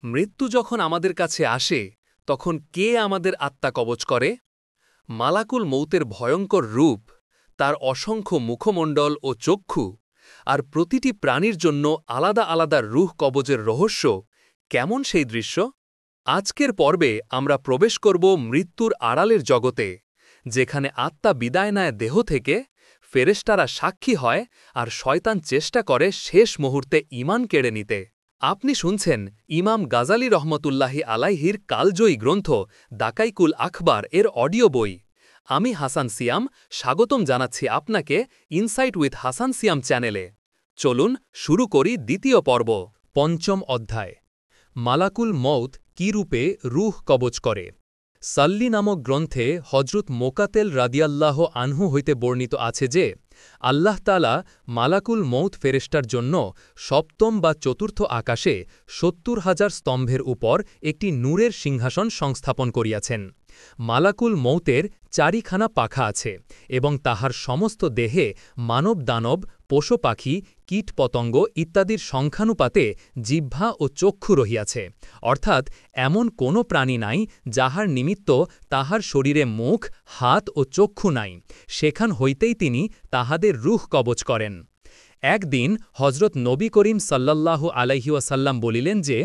মৃত্যু যখন আমাদের কাছে আসে তখন কে আমাদের আত্মা কবচ করে? মালাকুল মৌতের ভয়ঙ্কর রূপ, তার অসংখ্য মুখমণ্ডল ও চক্ষু, আর প্রতিটি প্রাণীর জন্য আলাদা আলাদা রূহ কবজের রহস্য, কেমন সেই দৃশ্য? আজকের পর্বে আমরা প্রবেশ করব মৃত্যুর আড়ালের জগতে, যেখানে আত্মা বিদায় নেয় দেহ থেকে, ফেরেশতারা সাক্ষী হয় আর শয়তান চেষ্টা করে শেষ মুহূর্তে ঈমান কেড়ে নিতে। আপনি শুনছেন ইমাম গাজালি রহমতুল্লাহি আলাইহির কালজয়ী গ্রন্থ দাকাইকুল আখবার এর অডিও বই। আমি হাসান সিয়াম স্বাগতম জানাচ্ছি আপনাকে ইনসাইট উইথ হাসান সিয়াম চ্যানেলে। চলুন শুরু করি দ্বিতীয় পর্ব। পঞ্চম অধ্যায়, মালাকুল মৌত কী রূপে রূহ কবচ করে। সাল্লি নামক গ্রন্থে হজরত মোকাতেল রাদিয়াল্লাহ আনহু হইতে বর্ণিত আছে যে, আল্লাহ তাআলা মালাকুল মৌত ফেরেশতার জন্য সপ্তম বা চতুর্থ আকাশে ৭০,০০০ স্তম্ভের উপর একটি নূরের সিংহাসন সংস্থাপন করিয়াছেন। মালাকুল মৌতের চারিখানা পাখা আছে এবং তাহার সমস্ত দেহে মানব দানব, পশু পাখি, কীট পতঙ্গ ইত্যাদির সংখ্যানুপাতে জিহ্বা ও চক্ষু রহিয়াছে, অর্থাৎ এমন কোনো প্রাণী নাই যাহার নিমিত্ত তাহার শরীরে মুখ, হাত ও চক্ষু নাই, সেখান হইতেই তিনি তাহাদের রূহ কবচ করেন। একদিন হজরত নবী করিম সাল্লাল্লাহু আলাইহি ওয়াসাল্লাম বলিলেন যে,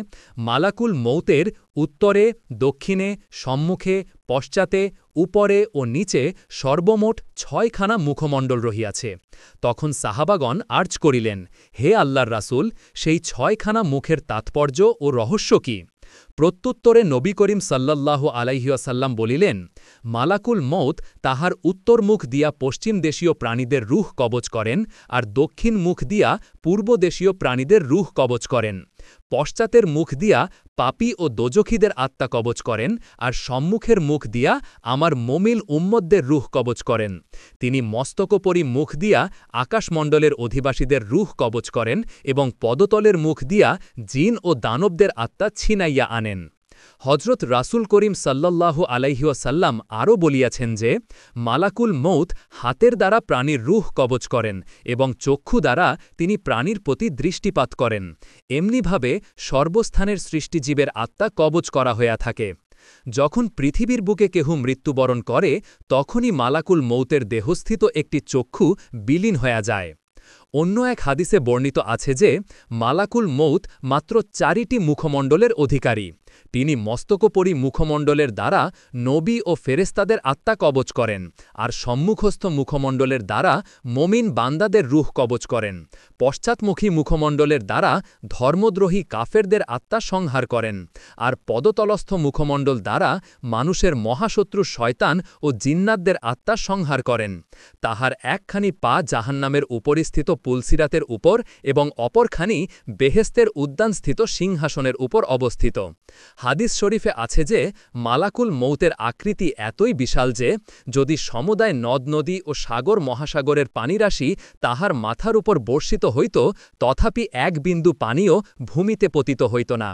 মালাকুল মৌতের উত্তরে, দক্ষিণে, সম্মুখে, পশ্চাতে, উপরে ও নিচে সর্বমোট ৬খানা মুখমণ্ডল রহিয়াছে। তখন সাহাবাগণ আর্জ করিলেন, হে আল্লাহর রাসূল, সেই ৬খানা মুখের তাৎপর্য ও রহস্য কি? প্রত্যুত্তরে নবী করিম সাল্লাল্লাহু আলাইহি ওয়াসাল্লাম বলিলেন, মালাকুল মৌত তাহার উত্তর মুখ দিয়া পশ্চিম দেশীয় প্রাণীদের রূহ কবচ করেন, আর দক্ষিণ মুখ দিয়া পূর্ব দেশীয় প্রাণীদের রূহ কবচ করেন। পশ্চাতের মুখ দিয়া পাপী ও দোজখীদের আত্মা কবচ করেন, আর সম্মুখের মুখ দিয়া আমার মোমিল উম্মতদের রূহ কবচ করেন। তিনি মস্তকোপরি মুখ দিয়া আকাশমণ্ডলের অধিবাসীদের রূহ কবচ করেন এবং পদতলের মুখ দিয়া জিন ও দানবদের আত্মা ছিনাইয়া আনেন। হজরত রাসূল করিম সাল্লাল্লাহু আলাইহি ওয়াসাল্লাম আরও বলিয়াছেন যে, মালাকুল মৌত হাতের দ্বারা প্রাণীর রূহ কবচ করেন এবং চক্ষু দ্বারা তিনি প্রাণীর প্রতি দৃষ্টিপাত করেন। এমনিভাবে সর্বস্থানের সৃষ্টিজীবের আত্মা কবচ করা হইয়া থাকে। যখন পৃথিবীর বুকে কেহ মৃত্যুবরণ করে, তখনই মালাকুল মৌতের দেহস্থিত একটি চক্ষু বিলীন হইয়া যায়। অন্য এক হাদিসে বর্ণিত আছে যে, মালাকুল মৌত মাত্র ৪টি মুখমণ্ডলের অধিকারী। তিনি মস্তকোপরি মুখমণ্ডলের দ্বারা নবী ও ফেরেশতাদের আত্মা কবচ করেন, আর সম্মুখস্থ মুখমণ্ডলের দ্বারা মমিন বান্দাদের রূহ কবচ করেন। পশ্চাৎমুখী মুখমণ্ডলের দ্বারা ধর্মদ্রোহী কাফেরদের আত্মা সংহার করেন, আর পদতলস্থ মুখমণ্ডল দ্বারা মানুষের মহাশত্রু শয়তান ও জিন্নাতদের আত্মা সংহার করেন। তাহার একখানি পা জাহান্নামের উপরিস্থিত পুলসিরাতের উপর এবং অপরখানি বেহেস্তের উদ্যানস্থিত সিংহাসনের উপর অবস্থিত। হাদিস শরীফে আছে যে, মালাকুল মৌতের আকৃতি এতই বিশাল যে, যদি সমুদায় নদ নদী ও সাগর মহাসাগরের পানিরাশি তাহার মাথার উপর বর্ষিত হইত, তথাপি এক বিন্দু পানিও ভূমিতে পতিত হইত না।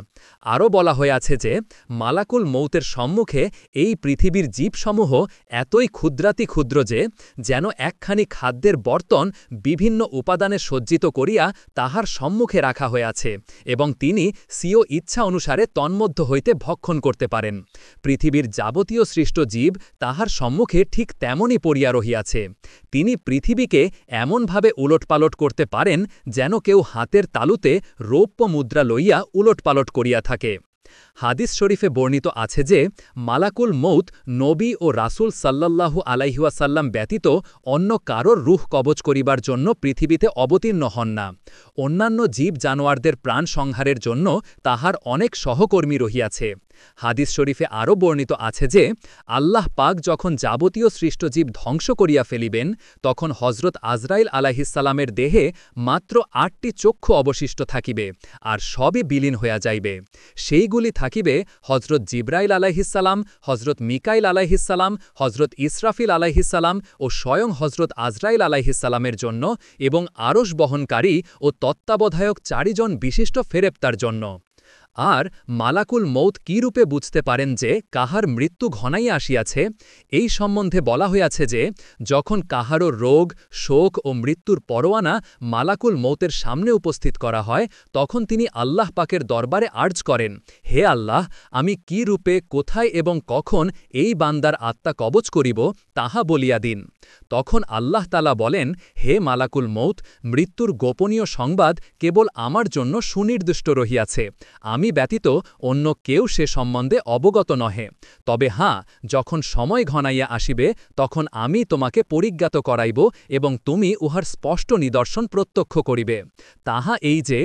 আরও বলা হইয়াছে যে, মালাকুল মৌতের সম্মুখে এই পৃথিবীর জীবসমূহ এতই ক্ষুদ্রাতি ক্ষুদ্র যে, যেন একখানি খাদ্যের বর্তন বিভিন্ন উপাদানে সজ্জিত করিয়া তাহার সম্মুখে রাখা হইয়াছে, এবং তিনি স্বীয় ইচ্ছা অনুসারে তন্মধ্য হইতে ভক্ষণ করতে পারেন। পৃথিবীর যাবতীয় সৃষ্ট জীব তাহার সম্মুখে ঠিক তেমনই পড়িয়া রহিয়াছে। তিনি পৃথিবীকে এমনভাবে উলটপালট করতে পারেন যেন কেউ হাতের তালুতে রৌপ্য মুদ্রা লইয়া উলটপালট করিয়া থাকে। হাদিস শরীফে বর্ণিত আছে যে, মালাকুল মৌত নবী ও রাসূল সাল্লাল্লাহু আলাইহি ওয়াসাল্লাম ব্যতীত অন্য কারোর রূহ কবচ করিবার জন্য পৃথিবীতে অবতীর্ণ হন না। অন্যান্য জীব জানোয়ারদের প্রাণ সংহারের জন্য তাহার অনেক সহকর্মী রহিয়াছে। হাদিস শরীফে আরও বর্ণিত আছে যে, আল্লাহ পাক যখন যাবতীয় সৃষ্টজীব ধ্বংস করিয়া ফেলিবেন, তখন হজরত আজরাইল আলাইহিসসালামের দেহে মাত্র ৮টি চক্ষু অবশিষ্ট থাকিবে, আর সবই বিলীন হইয়া যাইবে। সেইগুলি থাকিবে হজরত জিব্রাইল আলাইহিসসালাম, হজরত মিকাইল আলাইহিসসালাম, হজরত ইসরাফিল আলাইহিসসালাম ও স্বয়ং হজরত আজরাইল আলাইহিসসালামের জন্য, এবং আরশ বহনকারী ও তত্ত্বাবধায়ক ৪ জন বিশিষ্ট ফেরেশতার জন্য। আর মালাকুল মৌত কি রূপে বুঝতে পারেন যে কাহার মৃত্যু ঘনাইয়া আসিয়াছে, এই সম্বন্ধে বলা হইয়াছে যে যখন কাহারও রোগ, শোক ও মৃত্যুর পরোয়ানা মালাকুল মৌতের সামনে উপস্থিত করা হয়, তখন তিনি আল্লাহ পাকের দরবারে আর্জ করেন, হে আল্লাহ, আমি কি রূপে, কোথায় এবং কখন এই বান্দার আত্মা কবচ করিব, তাহা বলিয়া দিন। তখন আল্লাহ তাআলা বলেন, হে মালাকুল মৌত, মৃত্যুর গোপনীয় সংবাদ কেবল আমার জন্য সুনির্দিষ্ট রহিয়াছে, আমি ব্যতীত অন্য কেউ সে সম্বন্ধে অবগত নহে। তবে হাঁ, যখন সময় ঘনাইয়া আসিবে, তখন আমি তোমাকে পরিজ্ঞাত করাইব এবং তুমি উহার স্পষ্ট নিদর্শন প্রত্যক্ষ করিবে। তাহা এই যে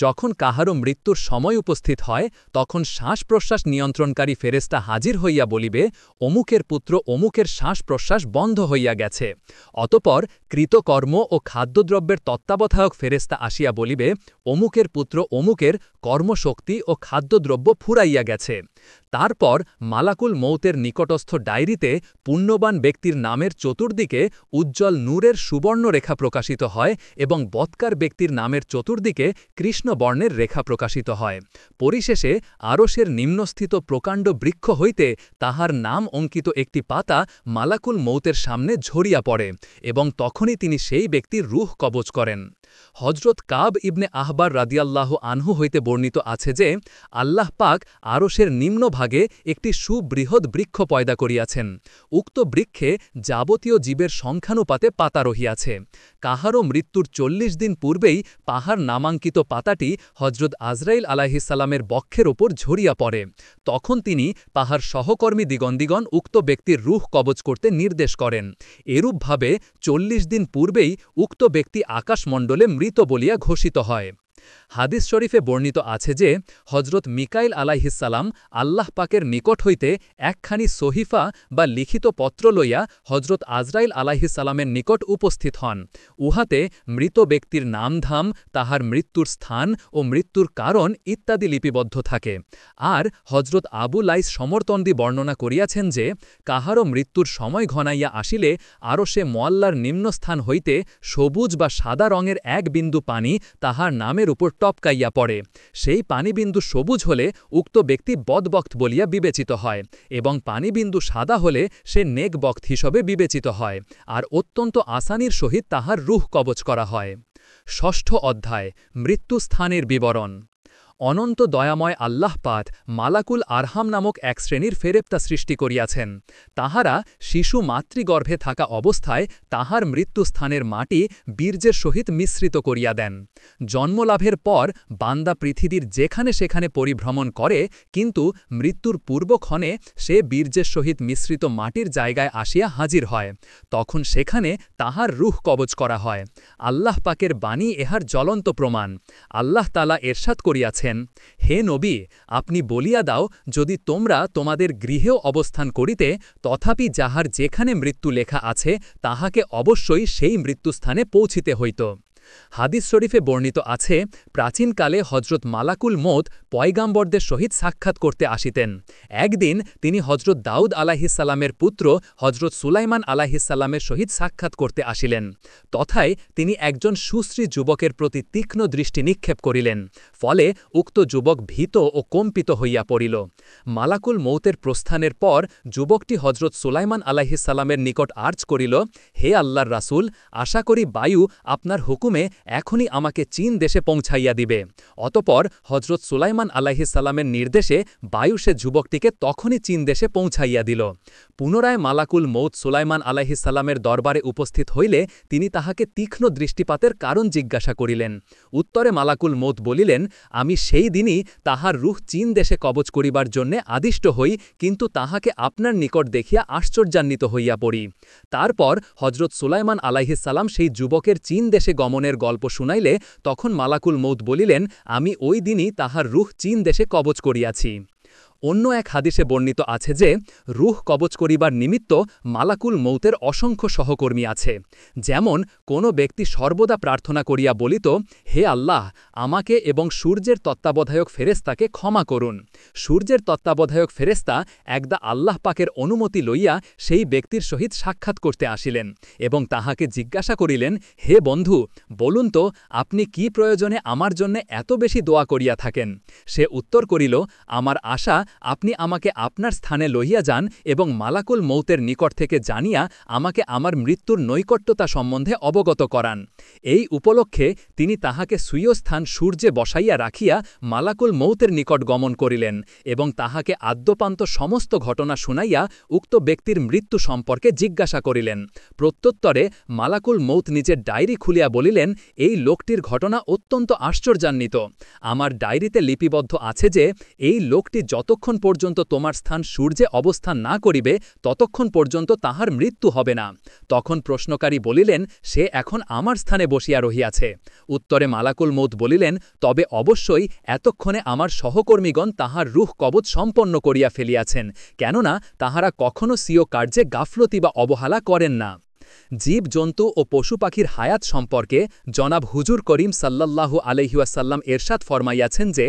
যখন কাহারও মৃত্যুর সময় উপস্থিত হয়, তখন শ্বাস প্রশ্বাস নিয়ন্ত্রণকারী ফেরেশতা হাজির হইয়া বলিবে, অমুকের পুত্র অমুকের শ্বাস প্রশ্বাস বন্ধ হইয়া গেছে। অতপর কৃতকর্ম ও খাদ্যদ্রব্যের তত্ত্বাবধায়ক ফেরেশতা আসিয়া বলিবে, অমুকের পুত্র অমুকের কর্মশক্তি ও খাদ্যদ্রব্য ফুরাইয়া গেছে। তারপর মালাকুল মৌতের নিকটস্থ ডায়েরিতে পুণ্যবান ব্যক্তির নামের চতুর্দিকে উজ্জ্বল নূরের সুবর্ণ রেখা প্রকাশিত হয় এবং বৎকার ব্যক্তির নামের চতুর্দিকে কৃষ্ণবর্ণের রেখা প্রকাশিত হয়। পরিশেষে আরশের নিম্নস্থিত প্রকাণ্ড বৃক্ষ হইতে তাহার নাম অঙ্কিত একটি পাতা মালাকুল মৌতের সামনে ঝরিয়া পড়ে এবং তখনই তিনি সেই ব্যক্তির রূহ কবজ করেন। হজরত কাব ইবনে আহবার রাদিয়াল্লাহু আনহু হইতে বর্ণিত আছে যে আল্লাহ পাক আরশের নিম্নভাগে একটি সুবৃহৎ বৃক্ষ পয়দা করিয়াছেন। উক্ত বৃক্ষে যাবতীয় জীবের সংখ্যানুপাতে পাতা রহিয়াছে। কাহারও মৃত্যুর ৪০ দিন পূর্বেই পাহাড় নামাঙ্কিত পাতাটি হজরত আজরাইল আলাইহিসসালামের বক্ষের ওপর ঝরিয়া পড়ে। তখন তিনি পাহাড় সহকর্মী দিগণ উক্ত ব্যক্তির রূহ কবজ করতে নির্দেশ করেন। এরূপভাবে ৪০ দিন পূর্বেই উক্ত ব্যক্তি আকাশমণ্ডলে মৃত বলিয়া ঘোষিত হয়। হাদিস শরীফে বর্ণিত আছে যে হজরত মিকাইল আলাইহিসসালাম আল্লাহ পাকের নিকট হইতে একখানি সহিফা বা লিখিত পত্র লইয়া হজরত আজরাইল আলাইহিসসালামের নিকট উপস্থিত হন। উহাতে মৃত ব্যক্তির নামধাম, তাহার মৃত্যুর স্থান ও মৃত্যুর কারণ ইত্যাদি লিপিবদ্ধ থাকে। আর হজরত আবু লাইস সমরতন্দি বর্ণনা করিয়াছেন যে কাহারও মৃত্যুর সময় ঘনাইয়া আসিলে আরশে মোয়াল্লার নিম্নস্থান হইতে সবুজ বা সাদা রঙের এক বিন্দু পানি তাহার নামের উপর টপকাইয়া পড়ে। সেই পানিবিন্দু সবুজ হলে উক্ত ব্যক্তি বদবক্ত বলিয়া বিবেচিত হয় এবং পানিবিন্দু সাদা হলে সে নেকবক্ত হিসেবে বিবেচিত হয়, আর অত্যন্ত আসানির সহিত তাহার রূহ কবচ করা হয়। ষষ্ঠ অধ্যায়, মৃত্যুস্থানের বিবরণ। অনন্ত দয়াময় আল্লাহ পাক মালাকুল আরহাম নামক এক শ্রেণীর ফেরেশতা সৃষ্টি করিয়াছেন। তাহারা শিশু মাতৃগর্ভে থাকা অবস্থায় তাহার মৃত্যুস্থানের মাটি বীর্যের সহিত মিশ্রিত করিয়া দেন। জন্মলাভের পর বান্দা পৃথিবীর যেখানে সেখানে পরিভ্রমণ করে, কিন্তু মৃত্যুর পূর্বক্ষণে সে বীর্যের সহিত মিশ্রিত মাটির জায়গায় আসিয়া হাজির হয়। তখন সেখানে তাহার রূহ কবজ করা হয়। আল্লাহ পাকের বাণী এহার জ্বলন্ত প্রমাণ। আল্লাহ তাআলা এরশাদ করিয়াছেন, হে নবী, আপনি বলিয়া দাও, যদি তোমরা তোমাদের গৃহেও অবস্থান করিতে, তথাপি যাহার যেখানে মৃত্যু লেখা আছে তাহাকে অবশ্যই সেই মৃত্যুস্থানে পৌঁছিতে হইত। হাদিস শরীফে বর্ণিত আছে, প্রাচীনকালে হজরত মালাকুল মৌত পয়গাম্বরদের সহিত সাক্ষাৎ করতে আসিতেন। একদিন তিনি হজরত দাউদ আলাইহিসসালামের পুত্র হজরত সুলাইমান আলাইহিসসালামের সহিত সাক্ষাৎ করতে আসিলেন। তথায় তিনি একজন সুশ্রী যুবকের প্রতি তীক্ষ্ণ দৃষ্টি নিক্ষেপ করিলেন। ফলে উক্ত যুবক ভীত ও কম্পিত হইয়া পড়িল। মালাকুল মৌতের প্রস্থানের পর যুবকটি হজরত সুলাইমান আলাইহিসসালামের নিকট আর্জ করিল, হে আল্লাহর রাসূল, আশা করি বায়ু আপনার হুকুমে এখনই আমাকে চীন দেশে পৌঁছাইয়া দিবে। অতপর হজরত সুলাইমান আলাইহিসসালামের নির্দেশে বায়ু সে যুবকটিকে তখনই চীন দেশে পৌঁছাইয়া দিল। পুনরায় মালাকুল মৌত সুলাইমান আলাইহিসসালামের দরবারে উপস্থিত হইলে তিনি তাহাকে তীক্ষ্ণ দৃষ্টিপাতের কারণ জিজ্ঞাসা করিলেন। উত্তরে মালাকুল মৌত বলিলেন, আমি সেই দিনই তাহার রূহ চীন দেশে কবচ করিবার জন্যে আদিষ্ট হই, কিন্তু তাহাকে আপনার নিকট দেখিয়া আশ্চর্যান্বিত হইয়া পড়ি। তারপর হজরত সুলাইমান আলাইহিসসালাম সেই যুবকের চীন দেশে গমনের গল্প শুনাইলে তখন মালাকুল মৌত বলিলেন, আমি ওই দিনই তাহার রূহ চীন দেশে কবচ করিয়াছি। অন্য এক হাদিসে বর্ণিত আছে যে রুহ কবচ করিবার নিমিত্ত মালাকুল মৌতের অসংখ্য সহকর্মী আছে। যেমন কোনো ব্যক্তি সর্বদা প্রার্থনা করিয়া বলিত, হে আল্লাহ, আমাকে এবং সূর্যের তত্ত্বাবধায়ক ফেরেস্তাকে ক্ষমা করুন। সূর্যের তত্ত্বাবধায়ক ফেরেস্তা একদা আল্লাহ পাকের অনুমতি লইয়া সেই ব্যক্তির সহিত সাক্ষাৎ করতে আসিলেন এবং তাহাকে জিজ্ঞাসা করিলেন, হে বন্ধু, বলুন তো আপনি কি প্রয়োজনে আমার জন্য এত বেশি দোয়া করিয়া থাকেন? সে উত্তর করিল, আমার আশা আপনি আমাকে আপনার স্থানে লইয়া যান এবং মালাকুল মৌতের নিকট থেকে জানিয়া আমাকে আমার মৃত্যুর নৈকট্যতা সম্বন্ধে অবগত করান। এই উপলক্ষে তিনি তাহাকে স্বীয় স্থান সূর্যে বসাইয়া রাখিয়া মালাকুল মৌতের নিকট গমন করিলেন এবং তাহাকে আদ্যপান্ত সমস্ত ঘটনা শুনাইয়া উক্ত ব্যক্তির মৃত্যু সম্পর্কে জিজ্ঞাসা করিলেন। প্রত্যুত্তরে মালাকুল মৌত নিজের ডায়েরি খুলিয়া বলিলেন, এই লোকটির ঘটনা অত্যন্ত আশ্চর্যান্বিত। আমার ডায়েরিতে লিপিবদ্ধ আছে যে এই লোকটি যতক্ষণ পর্যন্ত তোমার স্থান সূর্যে অবস্থান না করিবে ততক্ষণ পর্যন্ত তাহার মৃত্যু হবে না। তখন প্রশ্নকারী বলিলেন, সে এখন আমার স্থানে বসিয়া রহিয়াছে। উত্তরে মালাকুল মৌত বলিলেন, তবে অবশ্যই এতক্ষণে আমার সহকর্মীগণ তাহার রুহ কবচ সম্পন্ন করিয়া ফেলিয়াছেন, কেননা তাহারা কখনও স্বীয় কার্যে গাফলতি বা অবহেলা করেন না। জীব জন্তু ও পশু পাখির হায়াত সম্পর্কে জনাব হুজুর করিম সাল্লাল্লাহু আলাইহি ওয়াসাল্লাম এরশাদ ফরমাইয়াছেন যে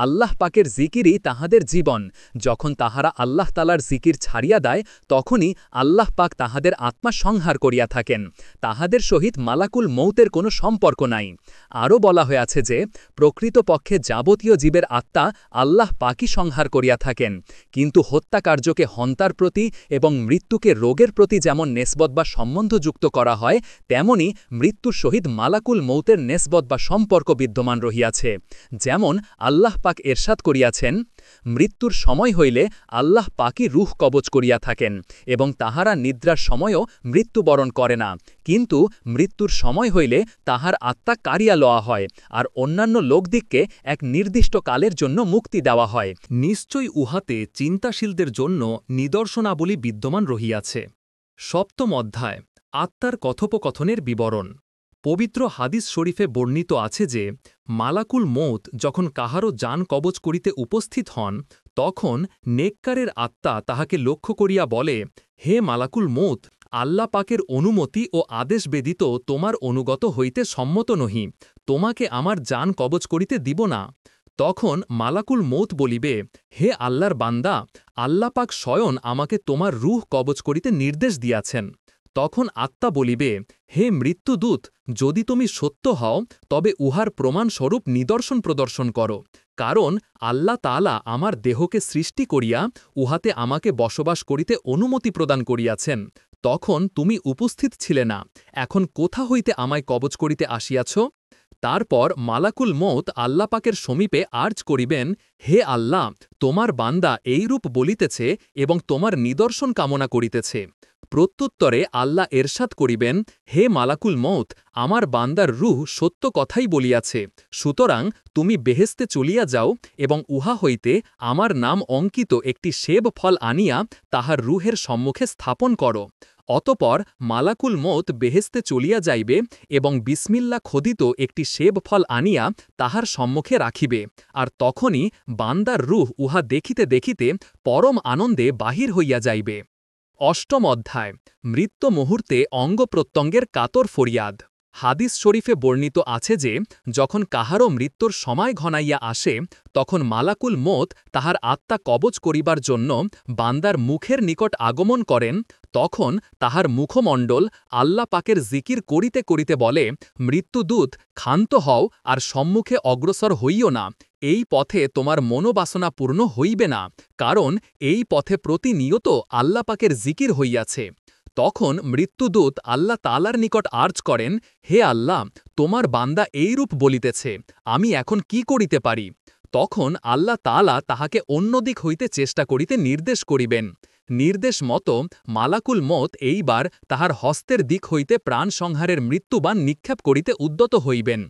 আল্লাহ পাকের জিকিরই তাহাদের জীবন। যখন তাহারা আল্লাহ তালার জিকির ছাড়িয়া দেয় তখনই আল্লাহ পাক তাহাদের আত্মা সংহার করিয়া থাকেন। তাহাদের সহিত মালাকুল মৌতের কোনো সম্পর্ক নাই। আরও বলা হয়েছে যে প্রকৃতপক্ষে যাবতীয় জীবের আত্মা আল্লাহ পাকই সংহার করিয়া থাকেন, কিন্তু হত্যাকার্যকে হন্তার প্রতি এবং মৃত্যুকে রোগের প্রতি যেমন নেসবত বা সম্বন্ধযুক্ত করা হয়, তেমনি মৃত্যুর সহিত মালাকুল মৌতের নেসবত বা সম্পর্ক বিদ্যমান রহিয়াছে। যেমন আল্লাহ পাক এরশাদ করিয়াছেন, মৃত্যুর সময় হইলে আল্লাহ পাকই রুহ কবচ করিয়া থাকেন এবং তাহারা নিদ্রার সময়ও মৃত্যুবরণ করে না, কিন্তু মৃত্যুর সময় হইলে তাহার আত্মা কারিয়া লওয়া হয় আর অন্যান্য লোকদিগকে এক নির্দিষ্ট কালের জন্য মুক্তি দেওয়া হয়। নিশ্চয়ই উহাতে চিন্তাশীলদের জন্য নিদর্শনাবলী বিদ্যমান রহিয়াছে। সপ্তম অধ্যায়, আত্মার কথোপকথনের বিবরণ। পবিত্র হাদিস শরীফে বর্ণিত আছে যে মালাকুল মৌত যখন কাহারও জান কবচ করিতে উপস্থিত হন, তখন নেককারের আত্মা তাহাকে লক্ষ্য করিয়া বলে, হে মালাকুল মৌত, আল্লাহ পাকের অনুমতি ও আদেশ ব্যতীত তোমার অনুগত হইতে সম্মত নহি, তোমাকে আমার জান কবচ করিতে দিব না। তখন মালাকুল মৌত বলিবে, হে আল্লাহর বান্দা, আল্লাহ পাক স্বয়ং আমাকে তোমার রুহ কবচ করিতে নির্দেশ দিয়াছেন। তখন আত্মা বলিবে, হে মৃত্যুদূত, যদি তুমি সত্য হও তবে উহার প্রমাণস্বরূপ নিদর্শন প্রদর্শন করো, কারণ আল্লাহ তাআলা আমার দেহকে সৃষ্টি করিয়া উহাতে আমাকে বসবাস করিতে অনুমতি প্রদান করিয়াছেন। তখন তুমি উপস্থিত ছিলে না, এখন কোথা হইতে আমায় কবচ করিতে আসিয়াছ? তারপর মালাকুল মৌত আল্লাহ পাকের সমীপে আর্জ করিবেন, হে আল্লাহ, তোমার বান্দা এইরূপ বলিতেছে এবং তোমার নিদর্শন কামনা করিতেছে। প্রত্যুত্তরে আল্লাহ এরশাদ করিবেন, হে মালাকুল মৌত, আমার বান্দার রুহ সত্য কথাই বলিয়াছে, সুতরাং তুমি বেহেস্তে চলিয়া যাও এবং উহা হইতে আমার নাম অঙ্কিত একটি সেব ফল আনিয়া তাহার রুহের সম্মুখে স্থাপন করো। অতপর মালাকুল মৌত বেহেস্তে চলিয়া যাইবে এবং বিসমিল্লা খোদিত একটি সেব ফল আনিয়া তাহার সম্মুখে রাখিবে, আর তখনই বান্দার রুহ উহা দেখিতে দেখিতে পরম আনন্দে বাহির হইয়া যাইবে। অষ্টম অধ্যায়, মৃত্যু মুহূর্তে অঙ্গপ্রত্যঙ্গের কাতর ফরিয়াদ। হাদিস শরীফে বর্ণিত আছে যে যখন কাহারও মৃত্যুর সময় ঘনাইয়া আসে, তখন মালাকুল মৌত তাহার আত্মা কবচ করিবার জন্য বান্দার মুখের নিকট আগমন করেন। তখন তাহার মুখমণ্ডল আল্লাহ পাকের জিকির করিতে করিতে বলে, মৃত্যুদূত, ক্ষান্ত হও আর সম্মুখে অগ্রসর হইও না, এই পথে তোমার মনোবাসনা পূর্ণ হইবে না, কারণ এই পথে প্রতিনিয়ত আল্লাহ পাকের জিকির হইয়াছে। তখন মৃত্যুদূত আল্লাহ তাআলার নিকট আর্জ করেন, হে আল্লাহ, তোমার বান্দা এইরূপ বলিতেছে, আমি এখন কি করিতে পারি? তখন আল্লাহ তাআলা তাহাকে অন্যদিক হইতে চেষ্টা করিতে নির্দেশ করিবেন। নির্দেশ মতো মালাকুল মৌত এইবার তাহার হস্তের দিক হইতে প্রাণ সংহারের মৃত্যুবাণ নিক্ষেপ করিতে উদ্যত হইবেন।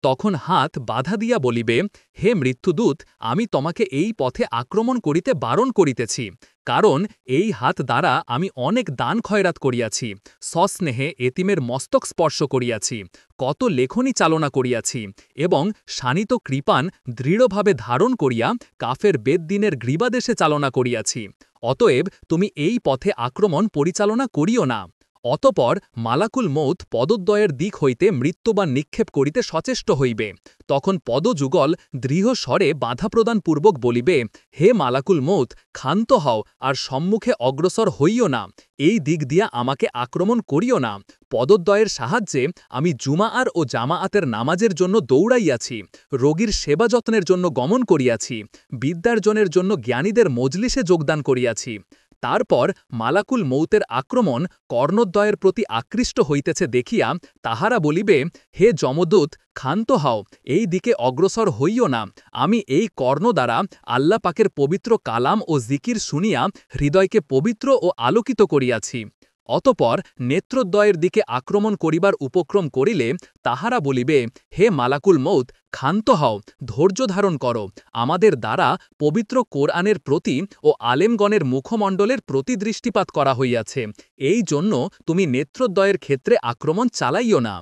তখন হাত বাধা দিয়া বলিবে, হে মৃত্যুদূত, আমি তোমাকে এই পথে আক্রমণ করিতে বারণ করিতেছি, কারণ এই হাত দ্বারা আমি অনেক দান খয়রাত করিয়াছি, সস্নেহে এতিমের মস্তক স্পর্শ করিয়াছি, কত লেখনী চালনা করিয়াছি, এবং শানিত কৃপান দৃঢ়ভাবে ধারণ করিয়া কাফের বেদদিনের গ্রীবাদেশে চালনা করিয়াছি। অতএব তুমি এই পথে আক্রমণ পরিচালনা করিও না। অতপর মালাকুল মৌত পদদ্বয়ের দিক হইতে মৃত্যুবাণ নিক্ষেপ করিতে সচেষ্ট হইবে। তখন পদযুগল দৃঢ় স্বরে বাধা প্রদানপূর্বক বলিবে, হে মালাকুল মৌত, ক্ষান্ত হও আর সম্মুখে অগ্রসর হইও না, এই দিক দিয়া আমাকে আক্রমণ করিও না। পদদ্বয়ের সাহায্যে আমি জুমাআর ও জামাআতের নামাজের জন্য দৌড়াইয়াছি, রোগীর সেবা যত্নের জন্য গমন করিয়াছি, বিদ্যার্জনের জন্য জ্ঞানীদের মজলিসে যোগদান করিয়াছি। তারপর মালাকুল মৌতের আক্রমণ কর্ণদ্বয়ের প্রতি আকৃষ্ট হইতেছে দেখিয়া তাহারা বলিবে, হে যমদূত, ক্ষান্ত হও, এই দিকে অগ্রসর হইও না, আমি এই কর্ণ দ্বারা আল্লাহ পাকের পবিত্র কালাম ও জিকির শুনিয়া হৃদয়কে পবিত্র ও আলোকিত করিয়াছি। অতপর নেত্রদ্বয়ের দিকে আক্রমণ করিবার উপক্রম করিলে তাহারা বলিবে, হে মালাকুল মৌত, ক্ষান্ত হও, ধৈর্য ধারণ করো, আমাদের দ্বারা পবিত্র কোরআনের প্রতি ও আলেমগণের মুখমণ্ডলের প্রতি দৃষ্টিপাত করা হইয়াছে, এই জন্য তুমি নেত্রদ্বয়ের ক্ষেত্রে আক্রমণ চালাইও না।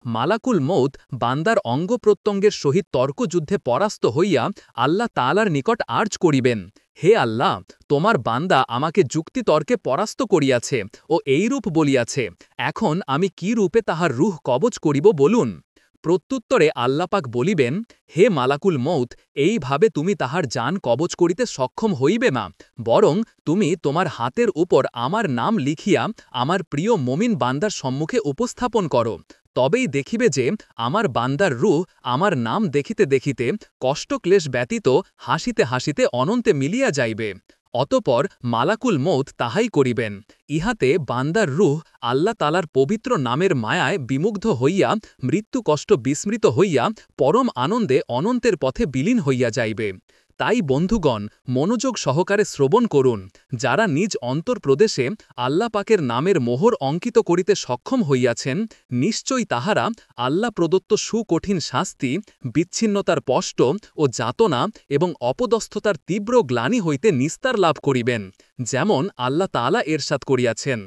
মালাকুল মৌত বান্দার অঙ্গ প্রত্যঙ্গের সহিত তর্কযুদ্ধে পরাস্ত হইয়া আল্লাহ তাআলার নিকট আর্জ করিবেন, হে আল্লাহ, তোমার বান্দা আমাকে যুক্তিতর্কে পরাস্ত করিয়াছে ও এইরূপ বলিয়াছে, এখন আমি কি রূপে তাহার রুহ কবচ করিব বলুন। প্রত্যুত্তরে আল্লাপাক বলিবেন, হে মালাকুল মৌত, এইভাবে তুমি তাহার জান কবচ করিতে সক্ষম হইবে না, বরং তুমি তোমার হাতের উপর আমার নাম লিখিয়া আমার প্রিয় মমিন বান্দার সম্মুখে উপস্থাপন করো, তবেই দেখিবে যে আমার বান্দার রূহ আমার নাম দেখিতে দেখিতে কষ্টক্লেশ ব্যতীত হাসিতে হাসিতে অনন্তে মিলিয়া যাইবে। অতপর মালাকুল মৌত তাহাই করিবেন। ইহাতে বান্দার রূহ আল্লাহ তালার পবিত্র নামের মায়ায় বিমুগ্ধ হইয়া মৃত্যু কষ্ট বিস্মৃত হইয়া পরম আনন্দে অনন্তের পথে বিলীন হইয়া যাইবে। তাই বন্ধুগণ, মনোযোগ সহকারে শ্রবণ করুন, যারা নিজ অন্তর্প্রদেশে আল্লাহ পাকের নামের মোহর অঙ্কিত করিতে সক্ষম হইয়াছেন, নিশ্চয়ই তাহারা আল্লাহ প্রদত্ত সুকঠিন শাস্তি, বিচ্ছিন্নতার কষ্ট ও যাতনা এবং অপদস্থতার তীব্র গ্লানি হইতে নিস্তার লাভ করিবেন, যেমন আল্লাহ তাআলা এরশাদ করিয়াছেন।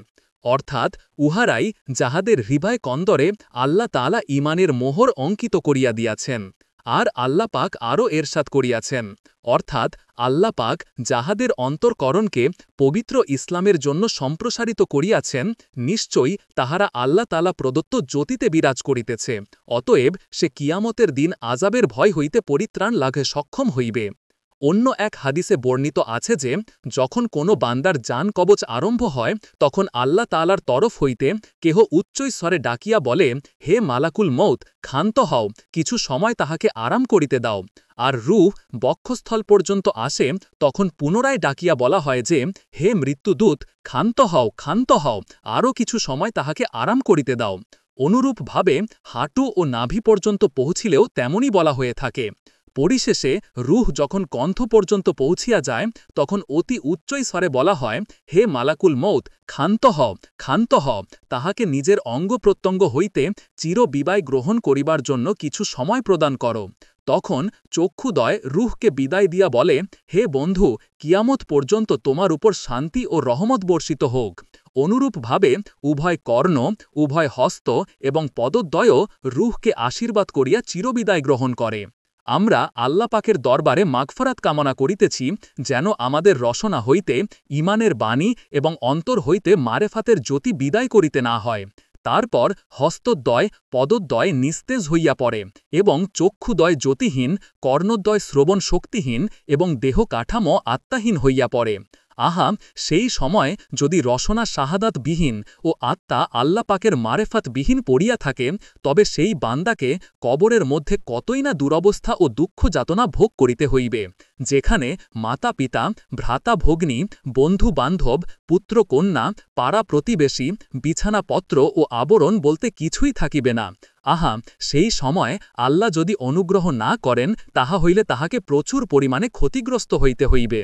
অর্থাৎ উহারাই যাহাদের হৃদয় কন্দরে আল্লাহ তাআলা ঈমানের মোহর অঙ্কিত করিয়া দিয়াছেন। আর আল্লাহ পাক আরও এরশাদ করিয়াছেন, অর্থাৎ আল্লাহ পাক যাহাদের অন্তরকরণকে পবিত্র ইসলামের জন্য সম্প্রসারিত করিয়াছেন, নিশ্চয়ই তাহারা আল্লাহ তাআলা প্রদত্ত জ্যোতিতে বিরাজ করিতেছে, অতএব সে কিয়ামতের দিন আযাবের ভয় হইতে পরিত্রাণ লাভে সক্ষম হইবে। অন্য এক হাদিসে বর্ণিত আছে যে, যখন কোনো বান্দার জান কবচ আরম্ভ হয়, তখন আল্লাহ তাআলার তরফ হইতে কেহ উচ্চৈঃস্বরে ডাকিয়া বলে, হে মালাকুল মৌত, ক্ষান্ত হও, কিছু সময় তাহাকে আরাম করিতে দাও। আর রূহ বক্ষস্থল পর্যন্ত আসে, তখন পুনরায় ডাকিয়া বলা হয় যে, হে মৃত্যুদূত, ক্ষান্ত হও, ক্ষান্ত হও, আরও কিছু সময় তাহাকে আরাম করিতে দাও। অনুরূপভাবে হাঁটু ও নাভি পর্যন্ত পৌঁছিলেও তেমনই বলা হয়ে থাকে। পরিশেষে রূহ যখন কণ্ঠ পর্যন্ত পৌঁছিয়া যায়, তখন অতি উচ্চৈ স্বরে বলা হয়, হে মালাকুল মৌত, ক্ষান্ত হও, ক্ষান্ত হও, তাহাকে নিজের অঙ্গ প্রত্যঙ্গ হইতে চিরবিদায় গ্রহণ করিবার জন্য কিছু সময় প্রদান করো। তখন চক্ষুদয় রূহকে বিদায় দিয়া বলে, হে বন্ধু, কিয়ামত পর্যন্ত তোমার উপর শান্তি ও রহমত বর্ষিত হোক। অনুরূপভাবে উভয় কর্ণ, উভয় হস্ত এবং পদদ্বয়ও রূহকে আশীর্বাদ করিয়া চিরবিদায় গ্রহণ করে। আমরা আল্লাহ পাকের দরবারে মাগফিরাত কামনা করিতেছি, যেন আমাদের রসনা হইতে ঈমানের বাণী এবং অন্তর হইতে মারেফাতের জ্যোতি বিদায় করিতে না হয়। তারপর হস্তদ্বয় পদদ্বয় নিস্তেজ হইয়া পড়ে এবং চক্ষুদ্বয় জ্যোতিহীন, কর্ণদ্বয় শ্রবণ শক্তিহীন এবং দেহ কাঠামো আত্মাহীন হইয়া পড়ে। আহা, সেই সময় যদি রসনা শাহাদাতবিহীন ও আত্মা আল্লাহ পাকের মারেফাতবিহীন পড়িয়া থাকে, তবে সেই বান্দাকে কবরের মধ্যে কতই না দুরবস্থা ও দুঃখ যাতনা ভোগ করিতে হইবে, যেখানে মাতা পিতা, ভ্রাতা ভগ্নী, বন্ধু বান্ধব, পুত্র কন্যা, পাড়া প্রতিবেশী, বিছানাপত্র ও আবরণ বলতে কিছুই থাকিবে না। আহা, সেই সময় আল্লাহ যদি অনুগ্রহ না করেন, তাহা হইলে তাহাকে প্রচুর পরিমাণে ক্ষতিগ্রস্ত হইতে হইবে।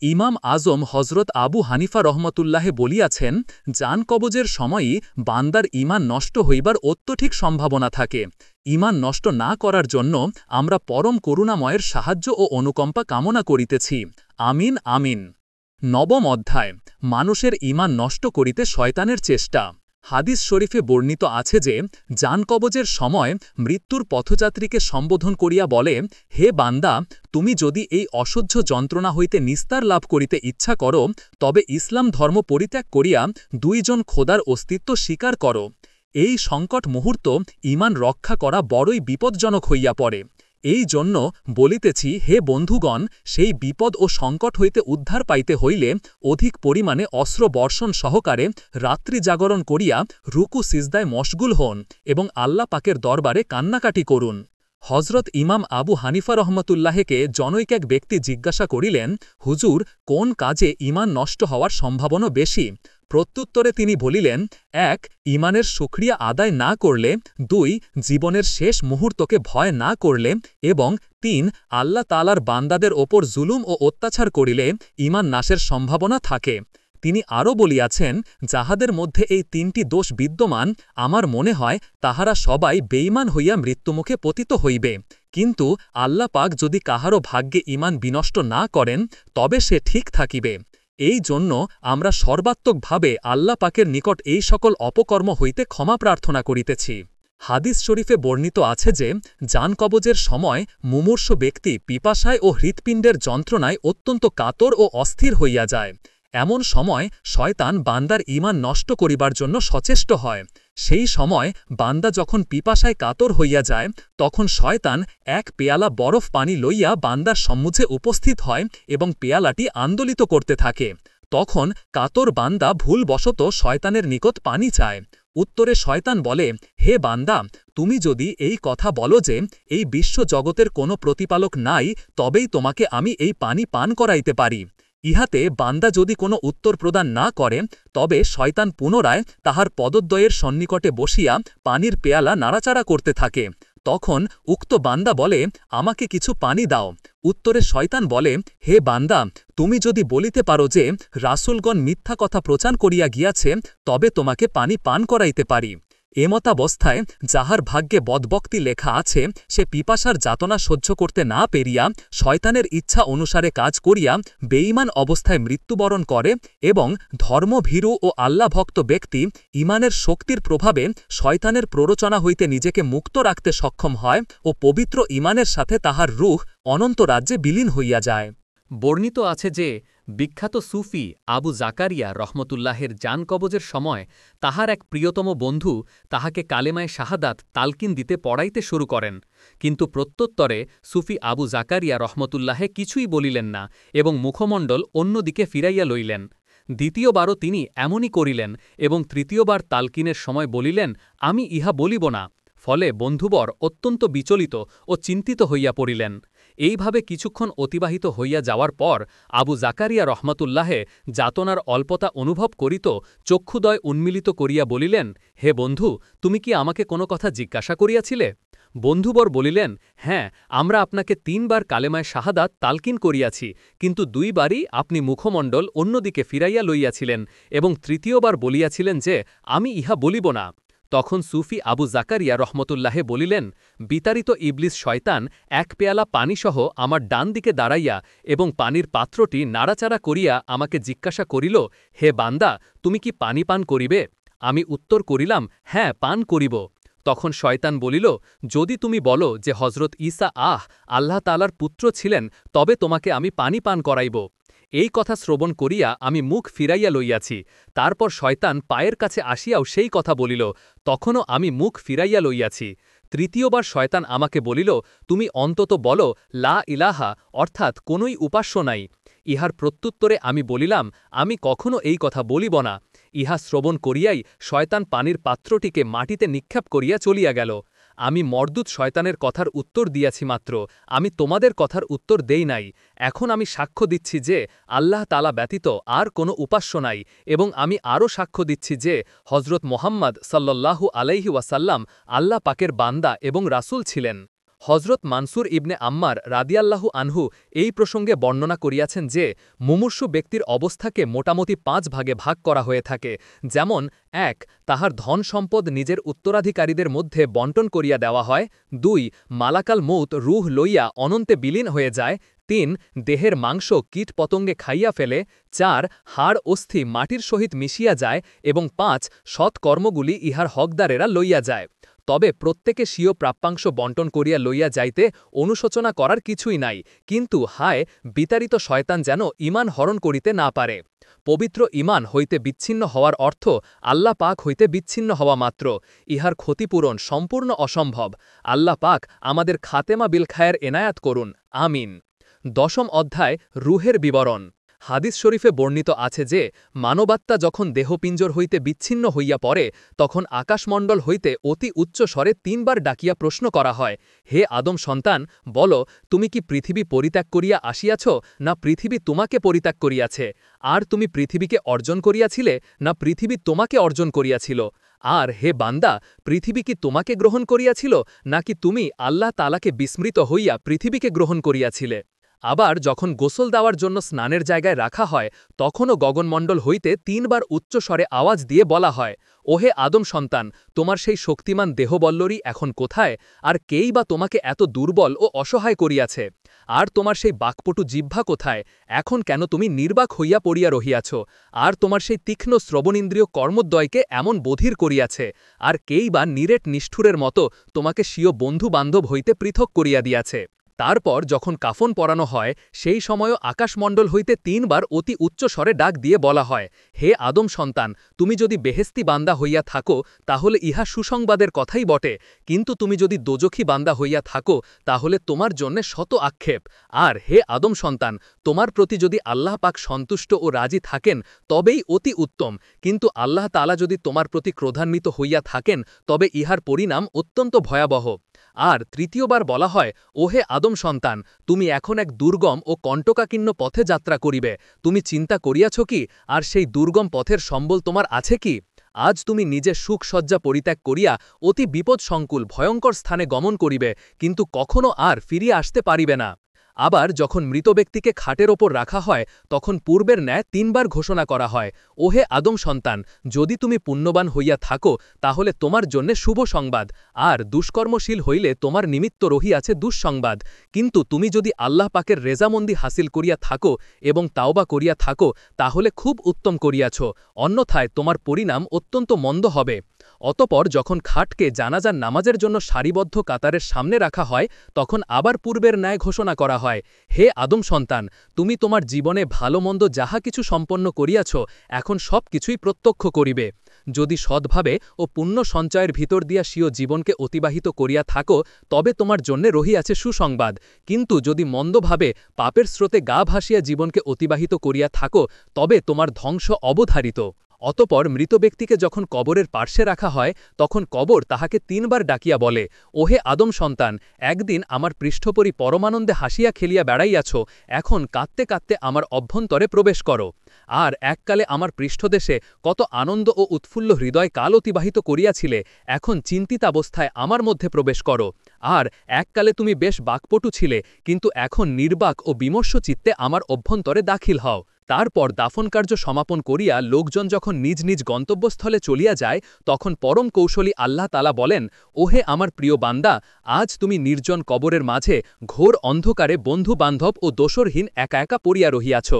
ইমাম আজম হজরত আবু হানিফা রহমতুল্লাহে বলিয়াছেন, জান কবজের সময়ই বান্দার ঈমান নষ্ট হইবার অত্যধিক সম্ভাবনা থাকে। ঈমান নষ্ট না করার জন্য আমরা পরম করুণাময়ের সাহায্য ও অনুকম্পা কামনা করিতেছি। আমিন আমিন। নবম অধ্যায়, মানুষের ঈমান নষ্ট করিতে শয়তানের চেষ্টা। হাদিস শরীফে বর্ণিত আছে যে, জান কবজের সময় মৃত্যুর পথযাত্রীকে সম্বোধন করিয়া বলে, হে বান্দা, তুমি যদি এই অসহ্য যন্ত্রণা হইতে নিস্তার লাভ করিতে ইচ্ছা করো, তবে ইসলাম ধর্ম পরিত্যাগ করিয়া দুইজন খোদার অস্তিত্ব স্বীকার করো। এই সংকট মুহূর্ত ঈমান রক্ষা করা বড়ই বিপজ্জনক হইয়া পড়ে। এই জন্য বলিতেছি, হে বন্ধুগণ, সেই বিপদ ও সংকট হইতে উদ্ধার পাইতে হইলে অধিক পরিমাণে অস্ত্র বর্ষণ সহকারে রাত্রি জাগরণ করিয়া রুকু সিজদায় মশগুল হন এবং আল্লাহ পাকের দরবারে কান্নাকাটি করুন। হজরত ইমাম আবু হানিফা রহমতুল্লাহকে জনৈক এক ব্যক্তি জিজ্ঞাসা করিলেন, হুজুর, কোন কাজে ঈমান নষ্ট হওয়ার সম্ভাবনা বেশি? প্রত্যুত্তরে তিনি বলিলেন, ১. ঈমানের শুকরিয়া আদায় না করলে, ২. জীবনের শেষ মুহূর্তকে ভয় না করলে, এবং ৩. আল্লাহ তাআলার বান্দাদের ওপর জুলুম ও অত্যাচার করিলে ঈমান নাশের সম্ভাবনা থাকে। তিনি আরও বলিয়াছেন, যাহাদের মধ্যে এই ৩টি দোষ বিদ্যমান, আমার মনে হয় তাহারা সবাই বেঈমান হইয়া মৃত্যুমুখে পতিত হইবে। কিন্তু আল্লাহ পাক যদি কাহারও ভাগ্যে ঈমান বিনষ্ট না করেন, তবে সে ঠিক থাকিবে। এই জন্য আমরা সর্বাত্মকভাবে আল্লাহ পাকের নিকট এই সকল অপকর্ম হইতে ক্ষমা প্রার্থনা করিতেছি। হাদিস শরীফে বর্ণিত আছে যে, জান কবজের সময় মুমূর্ষু ব্যক্তি পিপাসায় ও হৃৎপিণ্ডের যন্ত্রণায় অত্যন্ত কাতর ও অস্থির হইয়া যায়। এমন সময় শয়তান বান্দার ঈমান নষ্ট করিবার জন্য সচেষ্ট হয়। সেই সময় বান্দা যখন পিপাসায় কাতর হইয়া যায়, তখন শয়তান এক পেয়ালা বরফ পানি লইয়া বান্দার সম্মুখে উপস্থিত হয় এবং পেয়ালাটি আন্দোলিত করতে থাকে। তখন কাতর বান্দা ভুলবশত শয়তানের নিকট পানি চায়। উত্তরে শয়তান বলে, হে বান্দা, তুমি যদি এই কথা বলো যে এই বিশ্ব জগতের কোনো প্রতিপালক নাই, তবেই তোমাকে আমি এই পানি পান করাইতে পারি। ইহাতে বান্দা যদি কোনো উত্তর প্রদান না করে, তবে শয়তান পুনরায় তাহার পদদ্বয়ের সন্নিকটে বসিয়া পানির পেয়ালা নাড়াচাড়া করতে থাকে। তখন উক্ত বান্দা বলে, আমাকে কিছু পানি দাও। উত্তরে শয়তান বলে, হে বান্দা, তুমি যদি বলিতে পারো যে রাসূলগণ মিথ্যা কথা প্রচার করিয়া গিয়াছে, তবে তোমাকে পানি পান করাইতে পারি। এমতাবস্থায় যাহার ভাগ্যে বদবক্তি লেখা আছে, সে পিপাসার যাতনা সহ্য করতে না পেরিয়া শয়তানের ইচ্ছা অনুসারে কাজ করিয়া বেঈমান অবস্থায় মৃত্যুবরণ করে এবং ধর্মভীরু ও আল্লাহভক্ত ব্যক্তি ঈমানের শক্তির প্রভাবে শয়তানের প্ররোচনা হইতে নিজেকে মুক্ত রাখতে সক্ষম হয় ও পবিত্র ঈমানের সাথে তাহার রূহ অনন্ত রাজ্যে বিলীন হইয়া যায়। বর্ণিত আছে যে, বিখ্যাত সুফি আবু জাকারিয়া রহমতুল্লাহের জান কবজের সময় তাহার এক প্রিয়তম বন্ধু তাহাকে কালেমায় শাহাদাত তালকিন দিতে পড়াইতে শুরু করেন। কিন্তু প্রত্যুত্তরে সুফি আবু জাকারিয়া রহমতুল্লাহে কিছুই বলিলেন না এবং মুখমণ্ডল অন্যদিকে ফিরাইয়া লইলেন। দ্বিতীয়বারও তিনি এমনই করিলেন এবং তৃতীয়বার তালকিনের সময় বলিলেন, আমি ইহা বলিব না। ফলে বন্ধুবর অত্যন্ত বিচলিত ও চিন্তিত হইয়া পড়িলেন। এইভাবে কিছুক্ষণ অতিবাহিত হইয়া যাওয়ার পর আবু জাকারিয়া রহমতুল্লাহে যাতনার অল্পতা অনুভব করিত চক্ষুদয় উন্মিলিত করিয়া বলিলেন, হে বন্ধু, তুমি কি আমাকে কোনো কথা জিজ্ঞাসা করিয়াছিলে? বন্ধুবর বলিলেন, হ্যাঁ, আমরা আপনাকে ৩ বার কালেমায় শাহাদাত তালকিন করিয়াছি, কিন্তু ২ বারই আপনি মুখমণ্ডল অন্যদিকে ফিরাইয়া লইয়াছিলেন এবং তৃতীয়বার বলিয়াছিলেন যে আমি ইহা বলিব না। তখন সুফি আবু জাকারিয়া রহমতুল্লাহে বলিলেন, বিতাড়িত ইবলিস শয়তান এক পেয়ালা পানিসহ আমার ডান দিকে দাঁড়াইয়া এবং পানির পাত্রটি নাড়াচাড়া করিয়া আমাকে জিজ্ঞাসা করিল, হে বান্দা, তুমি কি পানি পান করিবে? আমি উত্তর করিলাম, হ্যাঁ, পান করিব। তখন শয়তান বলিল, যদি তুমি বলো যে হজরত ঈসা আল্লাহ তাআলার পুত্র ছিলেন, তবে তোমাকে আমি পানি পান করাইব। এই কথা শ্রবণ করিয়া আমি মুখ ফিরাইয়া লইয়াছি। তারপর শয়তান পায়ের কাছে আসিয়াও সেই কথা বলিল, তখনও আমি মুখ ফিরাইয়া লইয়াছি। তৃতীয়বার শয়তান আমাকে বলিল, তুমি অন্তত বলো লা ইলাহা, অর্থাৎ কোনই উপাস্য নাই। ইহার প্রত্যুত্তরে আমি বলিলাম, আমি কখনো এই কথা বলিব না। ইহা শ্রবণ করিয়াই শয়তান পানির পাত্রটিকে মাটিতে নিক্ষেপ করিয়া চলিয়া গেল। আমি মর্দুত শয়তানের কথার উত্তর দিয়াছি মাত্র, আমি তোমাদের কথার উত্তর দেই নাই। এখন আমি সাক্ষ্য দিচ্ছি যে আল্লাহ তাআলা ব্যতীত আর কোনো উপাস্য নাই এবং আমি আরও সাক্ষ্য দিচ্ছি যে হজরত মোহাম্মদ সাল্লাল্লাহু আলাইহি ওয়াসাল্লাম আল্লাহ পাকের বান্দা এবং রাসূল ছিলেন। হজরত মানসুর ইবনে আম্মার রাদিয়াল্লাহু আনহু এই প্রসঙ্গে বর্ণনা করিয়াছেন যে মুমূর্ষু ব্যক্তির অবস্থাকে মোটামুটি 5 ভাগে ভাগ করা হয়ে থাকে, যেমন 1 তাহার ধন সম্পদ নিজের উত্তরাধিকারীদের মধ্যে বন্টন করিয়া দেওয়া হয়, 2 মালাকাল মৌত রুহ লইয়া অনন্তে বিলীন হয়ে যায়, 3 দেহের মাংস কীট পতঙ্গে খাইয়া ফেলে, 4 হাড় অস্থি মাটির সহিত মিশিয়া যায় এবং 5 সৎকর্মগুলি ইহার হকদারেরা লইয়া যায়। তবে প্রত্যেকে স্বীয় প্রাপ্যাংশ বন্টন করিয়া লইয়া যাইতে অনুশোচনা করার কিছুই নাই, কিন্তু হায় বিতাড়িত শয়তান যেন ঈমান হরণ করিতে না পারে। পবিত্র ঈমান হইতে বিচ্ছিন্ন হওয়ার অর্থ আল্লাহ পাক হইতে বিচ্ছিন্ন হওয়া মাত্র। ইহার ক্ষতিপূরণ সম্পূর্ণ অসম্ভব। আল্লাহ পাক আমাদের খাতেমা বিল খায়ের এনায়াত করুন, আমিন। 10ম অধ্যায় রুহের বিবরণ। হাদিস শরীফে বর্ণিত আছে যে মানবাত্মা যখন দেহপিঞ্জর হইতে বিচ্ছিন্ন হইয়া পড়ে তখন আকাশমণ্ডল হইতে অতি উচ্চ স্বরে 3 বার ডাকিয়া প্রশ্ন করা হয়, হে আদম সন্তান, বল, তুমি কি পৃথিবী পরিত্যাগ করিয়া আসিয়াছ, না পৃথিবী তোমাকে পরিত্যাগ করিয়াছে? আর তুমি পৃথিবীকে অর্জন করিয়াছিলে, না পৃথিবী তোমাকে অর্জন করিয়াছিল? আর হে বান্দা, পৃথিবী কি তোমাকে গ্রহণ করিয়াছিল, নাকি তুমি আল্লাহ তাআলাকে বিস্মৃত হইয়া পৃথিবীকে গ্রহণ করিয়াছিলে? আবার যখন গোসল দেওয়ার জন্য স্নানের জায়গায় রাখা হয় তখনও গগনমণ্ডল হইতে 3 বার উচ্চস্বরে আওয়াজ দিয়ে বলা হয়, ওহে আদম সন্তান, তোমার সেই শক্তিমান দেহবল্লরী এখন কোথায়? আর কেই বা তোমাকে এত দুর্বল ও অসহায় করিয়াছে? আর তোমার সেই বাকপটু জিহ্বা কোথায়? এখন কেন তুমি নির্বাক হইয়া পড়িয়া রহিয়াছ? আর তোমার সেই তীক্ষ্ণ শ্রবণেন্দ্রিয় কর্মদ্বয়কে এমন বধির করিয়াছে? আর কেই বা নিরেট নিষ্ঠুরের মতো তোমাকে স্বীয় বন্ধু বান্ধব হইতে পৃথক করিয়া দিয়াছে? তারপর যখন কাফন পরানো হয় সেই সময়ও আকাশমণ্ডল হইতে 3 বার অতি উচ্চ স্বরে ডাক দিয়ে বলা হয়, হে আদম সন্তান, তুমি যদি বেহেস্তি বান্দা হইয়া থাকো তাহলে ইহা সুসংবাদের কথাই বটে, কিন্তু তুমি যদি দোজখী বান্দা হইয়া থাকো তাহলে তোমার জন্যে শত আক্ষেপ। আর হে আদম সন্তান, তোমার প্রতি যদি আল্লাহ পাক সন্তুষ্ট ও রাজি থাকেন তবেই অতি উত্তম, কিন্তু আল্লাহ তাআলা যদি তোমার প্রতি ক্রোধান্বিত হইয়া থাকেন তবে ইহার পরিণাম অত্যন্ত ভয়াবহ। আর তৃতীয়বার বলা হয়, ওহে আদম সন্তান, তুমি এখন এক দুর্গম ও কণ্টকাকীর্ণ পথে যাত্রা করিবে, তুমি চিন্তা করিয়াছ কি? আর সেই দুর্গম পথের সম্বল তোমার আছে কি? আজ তুমি নিজের সুখসজ্জা পরিত্যাগ করিয়া অতি বিপদসংকুল ভয়ঙ্কর স্থানে গমন করিবে, কিন্তু কখনও আর ফিরিয়া আসতে পারিবে না। আবার যখন মৃত ব্যক্তিকে খাটের ওপর রাখা হয় তখন পূর্বের ন্যায় 3 বার ঘোষণা করা হয়, ওহে আদম সন্তান, যদি তুমি পুণ্যবান হইয়া থাকো তাহলে তোমার জন্যে শুভ সংবাদ, আর দুষ্কর্মশীল হইলে তোমার নিমিত্ত রহিয়াছে দুঃসংবাদ। কিন্তু তুমি যদি আল্লাহ পাকের রেজামন্দি হাসিল করিয়া থাকো এবং তাওবা করিয়া থাকো তাহলে খুব উত্তম করিয়াছ, অন্যথায় তোমার পরিণাম অত্যন্ত মন্দ হবে। অতপর যখন খাটকে জানাজার নামাজের জন্য সারিবদ্ধ কাতারের সামনে রাখা হয় তখন আবার পূর্বের ন্যায় ঘোষণা করা হয়, হে আদম সন্তান, তুমি তোমার জীবনে ভালো মন্দ যাহা কিছু সম্পন্ন করিয়াছ এখন সব কিছুই প্রত্যক্ষ করিবে। যদি সৎভাবে ও পুণ্য সঞ্চয়ের ভিতর দিয়া স্বীয় জীবনকে অতিবাহিত করিয়া থাকো তবে তোমার জন্যে রহিয়াছে সুসংবাদ, কিন্তু যদি মন্দভাবে পাপের স্রোতে গা ভাসিয়া জীবনকে অতিবাহিত করিয়া থাকো তবে তোমার ধ্বংস অবধারিত। অতপর মৃত ব্যক্তিকে যখন কবরের পার্শ্বে রাখা হয় তখন কবর তাহাকে 3 বার ডাকিয়া বলে, ওহে আদম সন্তান, একদিন আমার পৃষ্ঠপরি পরমানন্দে হাসিয়া খেলিয়া বেড়াইয়াছ, এখন কাঁদতে কাঁদতে আমার অভ্যন্তরে প্রবেশ করো। আর এককালে আমার পৃষ্ঠদেশে কত আনন্দ ও উৎফুল্ল হৃদয় কাল অতিবাহিত করিয়াছিলে, এখন চিন্তিতাবস্থায় আমার মধ্যে প্রবেশ করো। আর এককালে তুমি বেশ বাকপটু ছিলে, কিন্তু এখন নির্বাক ও বিমর্ষ চিত্তে আমার অভ্যন্তরে দাখিল হও। তারপর দাফনকার্য সমাপন করিয়া লোকজন যখন নিজ নিজ গন্তব্যস্থলে চলিয়া যায় তখন পরম কৌশলী আল্লাহ তাআলা বলেন, ওহে আমার প্রিয় বান্দা, আজ তুমি নির্জন কবরের মাঝে ঘোর অন্ধকারে বন্ধু বান্ধব ও দোসরহীন একা একা পড়িয়া রহিয়াছ।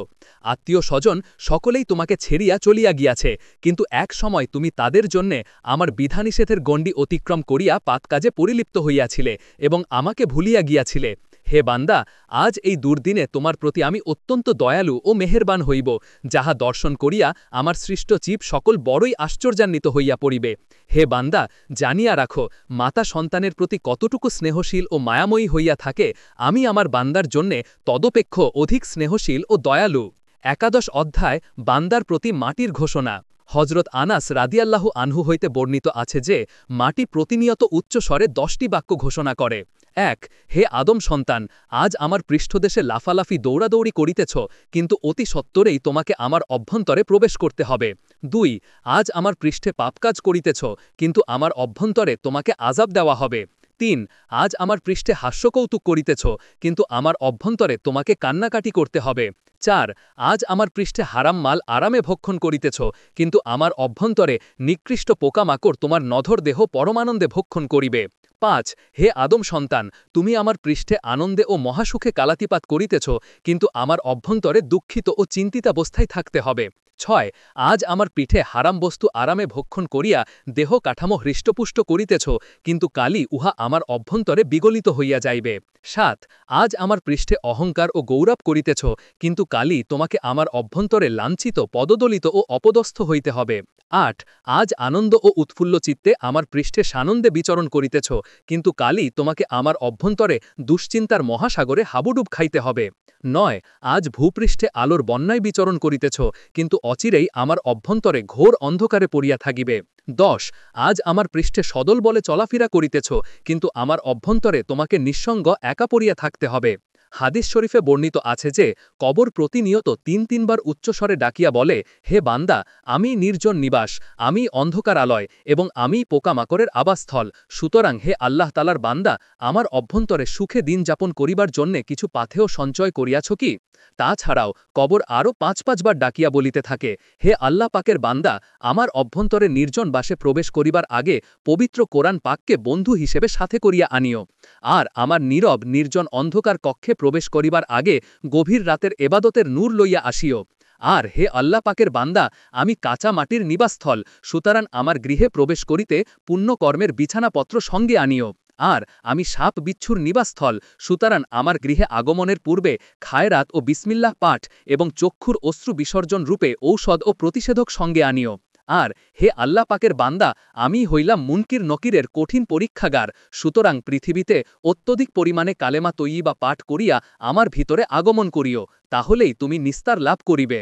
আত্মীয় স্বজন সকলেই তোমাকে ছেড়িয়া চলিয়া গিয়াছে, কিন্তু এক সময় তুমি তাদের জন্যে আমার বিধানিষেধের গণ্ডি অতিক্রম করিয়া পাতকাজে পরিলিপ্ত হইয়াছিলে এবং আমাকে ভুলিয়া গিয়াছিলে। হে বান্দা, আজ এই দুর্দিনে তোমার প্রতি আমি অত্যন্ত দয়ালু ও মেহেরবান হইব, যাহা দর্শন করিয়া আমার সৃষ্ট জীব সকল বড়ই আশ্চর্যান্বিত হইয়া পড়িবে। হে বান্দা, জানিয়া রাখো, মাতা সন্তানের প্রতি কতটুকু স্নেহশীল ও মায়াময়ী হইয়া থাকে, আমি আমার বান্দার জন্যে তদপেক্ষ অধিক স্নেহশীল ও দয়ালু। 11 অধ্যায় বান্দার প্রতি মাটির ঘোষণা। হজরত আনাস রাদিয়াল্লাহু আনহু হইতে বর্ণিত আছে যে মাটি প্রতিনিয়ত উচ্চস্বরে 10টি বাক্য ঘোষণা করে। 1 হে আদম সন্তান, আজ আমার পৃষ্ঠদেশে লাফালাফি দৌড়াদৌড়ি করিতেছ, কিন্তু অতি সত্বরেই তোমাকে আমার অভ্যন্তরে প্রবেশ করতে হবে। 2 আজ আমার পৃষ্ঠে পাপকাজ করিতেছ, কিন্তু আমার অভ্যন্তরে তোমাকে আযাব দেওয়া হবে। 3 আজ আমার পৃষ্ঠে হাস্যকৌতুক করিতেছ, কিন্তু আমার অভ্যন্তরে তোমাকে কান্নাকাটি করতে হবে। 4 আজ আমার পৃষ্ঠে হারাম মাল আরামে ভক্ষণ করিতেছ, কিন্তু আমার অভ্যন্তরে নিকৃষ্ট পোকামাকড় তোমার নধর দেহ পরমানন্দে ভক্ষণ করিবে। 5 হে আদম সন্তান, তুমি আমার পৃষ্ঠে আনন্দে ও মহাসুখে কালাতিপাত করিতেছ, কিন্তু আমার অভ্যন্তরে দুঃখিত ও চিন্তিতাবস্থায় থাকতে হবে। 6 আজ আমার পিঠে হারাম বস্তু আরামে ভক্ষণ করিয়া দেহ কাঠামো হৃষ্টপুষ্ট করিতেছ, কিন্তু কালই উহা আমার অভ্যন্তরে বিগলিত হইয়া যাইবে। 7 আজ আমার পৃষ্ঠে অহংকার ও গৌরব করিতেছ, কিন্তু কালই তোমাকে আমার অভ্যন্তরে লাঞ্ছিত, পদদলিত ও অপদস্থ হইতে হবে। 8 আজ আনন্দ ও উৎফুল্ল চিত্তে আমার পৃষ্ঠে সানন্দে বিচরণ করিতেছ, কিন্তু কালই তোমাকে আমার অভ্যন্তরে দুশ্চিন্তার মহাসাগরে হাবুডুব খাইতে হবে। 9 আজ ভূপৃষ্ঠে আলোর বন্যায় বিচরণ করিতেছ, কিন্তু অচিরেই আমার অভ্যন্তরে ঘোর অন্ধকারে পড়িয়া থাকিবে। 10 আজ আমার পৃষ্ঠে সদল বলে চলাফেরা করিতেছ, কিন্তু আমার অভ্যন্তরে তোমাকে নিঃসঙ্গ একা পড়িয়া থাকতে হবে। হাদিস শরীফে বর্ণিত আছে যে কবর প্রতিনিয়ত ৩ বার উচ্চস্বরে ডাকিয়া বলে, হে বান্দা, আমি নির্জন নিবাস, আমি অন্ধকার আলয় এবং আমি পোকামাকড়ের আবাসস্থল। সুতরাং হে আল্লাহ তালার বান্দা, আমার অভ্যন্তরে সুখে দিন যাপন করিবার জন্যে কিছু পাথেয় সঞ্চয় করিয়াছ কি? তাছাড়াও কবর আরও ৫ বার ডাকিয়া বলিতে থাকে, হে আল্লাহ পাকের বান্দা, আমার অভ্যন্তরে নির্জন বাসে প্রবেশ করিবার আগে পবিত্র কোরআন পাককে বন্ধু হিসেবে সাথে করিয়া আনিও। আর আমার নীরব নির্জন অন্ধকার কক্ষে প্রবেশ করিবার আগে গভীর রাতের এবাদতের নূর লইয়া আসিও। আর হে আল্লাহ পাকের বান্দা, আমি কাঁচা মাটির নিবাসস্থল, সুতরাং আমার গৃহে প্রবেশ করিতে পুণ্যকর্মের বিছানাপত্র সঙ্গে আনিও। আর আমি সাপ বিচ্ছুর নিবাসস্থল, সুতরাং আমার গৃহে আগমনের পূর্বে খায়রাত ও বিসমিল্লাহ পাঠ এবং চক্ষুর অশ্রু বিসর্জন রূপে ঔষধ ও প্রতিষেধক সঙ্গে আনিও। আর হে আল্লাহ পাকের বান্দা, আমি হইলাম মুনকির নকিরের কঠিন পরীক্ষাগার, সুতরাং পৃথিবীতে অত্যধিক পরিমাণে কালেমা তৈয়িবা পাঠ করিয়া আমার ভিতরে আগমন করিও, তাহলেই তুমি নিস্তার লাভ করিবে।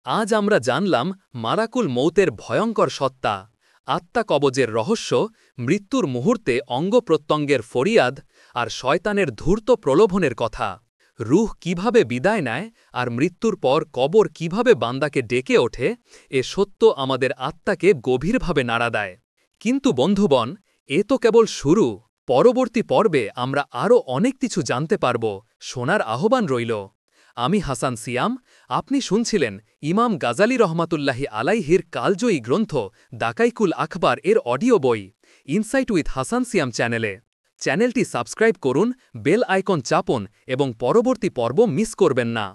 আজ আমরা জানলাম মালাকুল মৌতের ভয়ঙ্কর সত্তা, আত্মা কবজের রহস্য, মৃত্যুর মুহূর্তে অঙ্গপ্রত্যঙ্গের ফরিয়াদ আর শয়তানের ধূর্ত প্রলোভনের কথা। রুহ কিভাবে বিদায় নেয় আর মৃত্যুর পর কবর কিভাবে বান্দাকে ডেকে ওঠে, এ সত্য আমাদের আত্মাকে গভীরভাবে নাড়া দেয়। কিন্তু বন্ধুগণ, এ তো কেবল শুরু। পরবর্তী পর্বে আমরা আরও অনেক কিছু জানতে পারব। শোনার আহ্বান রইল। আমি হাসান সিয়াম, আপনি শুনছিলেন ইমাম গাজালি রহমাতুল্লাহি আলাইহির কালজয়ী গ্রন্থ দাকাইকুল আখবার এর অডিও বই ইনসাইট উইথ হাসান সিয়াম চ্যানেলে। চ্যানেলটি সাবস্ক্রাইব করুন, বেল আইকন চাপুন এবং পরবর্তী পর্ব মিস করবেন না।